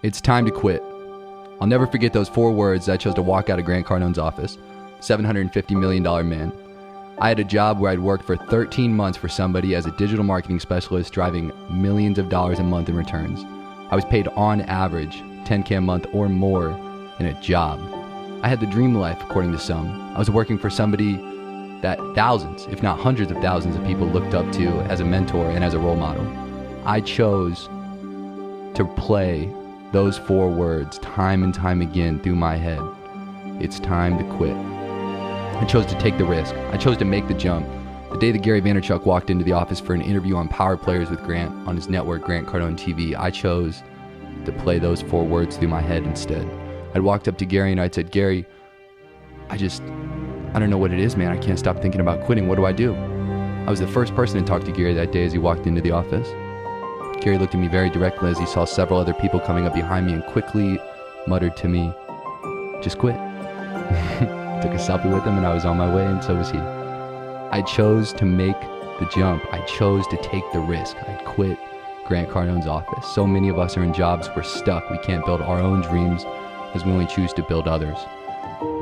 It's time to quit. I'll never forget those 4 words I chose to walk out of Grant Cardone's office. $750 million man. I had a job where I'd worked for 13 months for somebody as a digital marketing specialist, driving millions of dollars a month in returns. I was paid on average $10K a month or more in a job. I had the dream life, according to some. I was working for somebody that thousands, if not hundreds of thousands of people looked up to as a mentor and as a role model. I chose to play those 4 words time and time again through my head. It's time to quit. I chose to take the risk. I chose to make the jump. The day that Gary Vaynerchuk walked into the office for an interview on Power Players with Grant on his network, Grant Cardone TV, I chose to play those 4 words through my head instead. I'd walked up to Gary and I'd said, Gary, I don't know what it is, man. I can't stop thinking about quitting. What do I do? I was the first person to talk to Gary that day as he walked into the office. Gary looked at me very directly as he saw several other people coming up behind me and quickly muttered to me, just quit. Took a selfie with him and I was on my way, and so was he. I chose to make the jump. I chose to take the risk. I quit Grant Cardone's office. So many of us are in jobs we're stuck. We can't build our own dreams as we only choose to build others.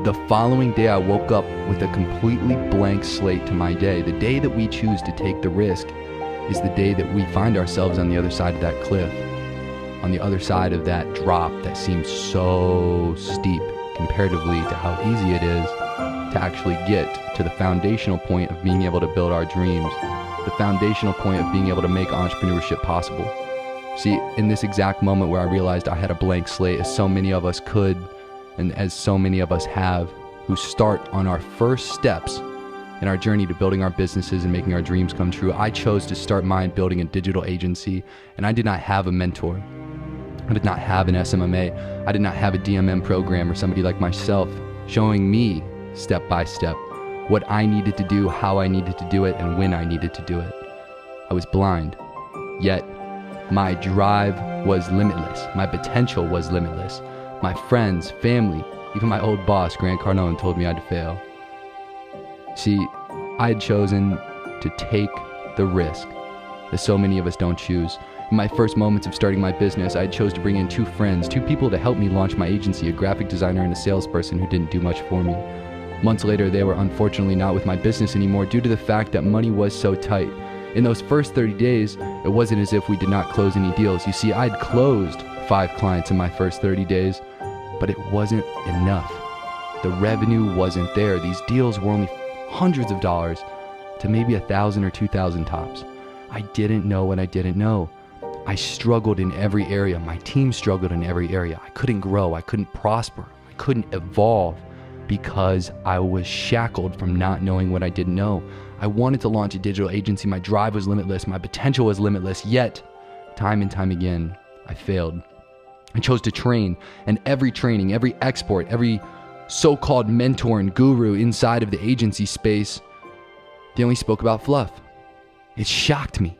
The following day, I woke up with a completely blank slate to my day. The day that we choose to take the risk is the day that we find ourselves on the other side of that cliff, on the other side of that drop that seems so steep comparatively to how easy it is to actually get to the foundational point of being able to build our dreams, the foundational point of being able to make entrepreneurship possible. See, in this exact moment where I realized I had a blank slate, as so many of us could, and as so many of us have, who start on our first steps in our journey to building our businesses and making our dreams come true, I chose to start mine building a digital agency, and I did not have a mentor. I did not have an SMMA. I did not have a DMM program or somebody like myself showing me step by step what I needed to do, how I needed to do it, and when I needed to do it. I was blind, yet my drive was limitless. My potential was limitless. My friends, family, even my old boss, Grant Cardone, told me I had to fail. See, I had chosen to take the risk that so many of us don't choose. In my first moments of starting my business, I chose to bring in 2 friends, 2 people to help me launch my agency, a graphic designer and a salesperson who didn't do much for me. Months later, they were unfortunately not with my business anymore due to the fact that money was so tight. In those first 30 days, it wasn't as if we did not close any deals. You see, I'd closed 5 clients in my first 30 days, but it wasn't enough. The revenue wasn't there. These deals were only hundreds of dollars to maybe 1,000 or 2,000 tops. I didn't know what I didn't know. I struggled in every area. My team struggled in every area. I couldn't grow. I couldn't prosper. I couldn't evolve because I was shackled from not knowing what I didn't know. I wanted to launch a digital agency. My drive was limitless. My potential was limitless. Yet, time and time again, I failed. I chose to train, and every training, every export, every so-called mentor and guru inside of the agency space, they only spoke about fluff. It shocked me.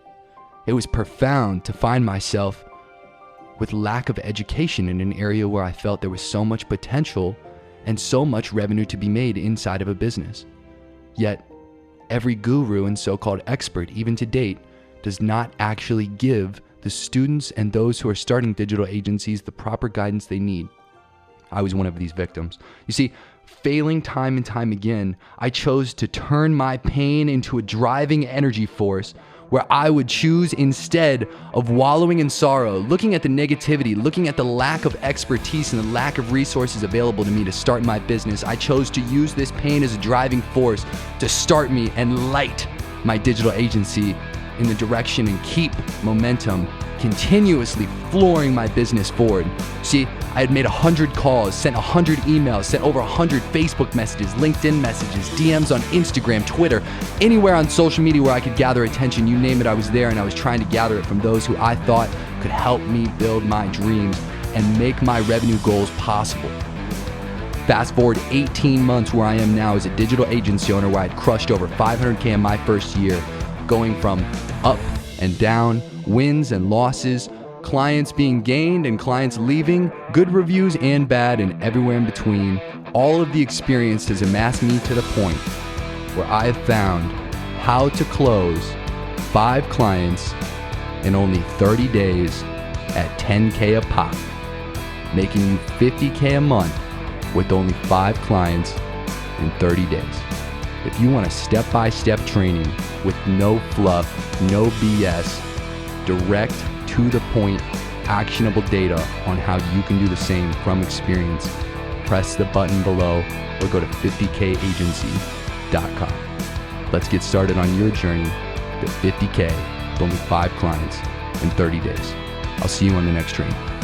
It was profound to find myself with lack of education in an area where I felt there was so much potential and so much revenue to be made inside of a business. Yet, every guru and so-called expert, even to date, does not actually give the students and those who are starting digital agencies the proper guidance they need. I was one of these victims. You see, failing time and time again, I chose to turn my pain into a driving energy force where I would choose, instead of wallowing in sorrow, looking at the negativity, looking at the lack of expertise and the lack of resources available to me to start my business, I chose to use this pain as a driving force to start me and light my digital agency in the direction and keep momentum, continuously flooring my business forward. See, I had made 100 calls, sent 100 emails, sent over 100 Facebook messages, LinkedIn messages, DMs on Instagram, Twitter, anywhere on social media where I could gather attention, you name it, I was there, and I was trying to gather it from those who I thought could help me build my dreams and make my revenue goals possible. Fast forward 18 months where I am now as a digital agency owner, where I'd crushed over 500K in my first year, going from up and down, wins and losses, clients being gained and clients leaving, good reviews and bad, and everywhere in between. All of the experience has amassed me to the point where I have found how to close 5 clients in only 30 days at 10K a pop. making you $50K a month with only 5 clients in 30 days. If you want a step-by-step training with no fluff, no BS, direct to the point, actionable data on how you can do the same from experience, press the button below or go to 50kagency.com. Let's get started on your journey to 50K with only 5 clients in 30 days. I'll see you on the next training.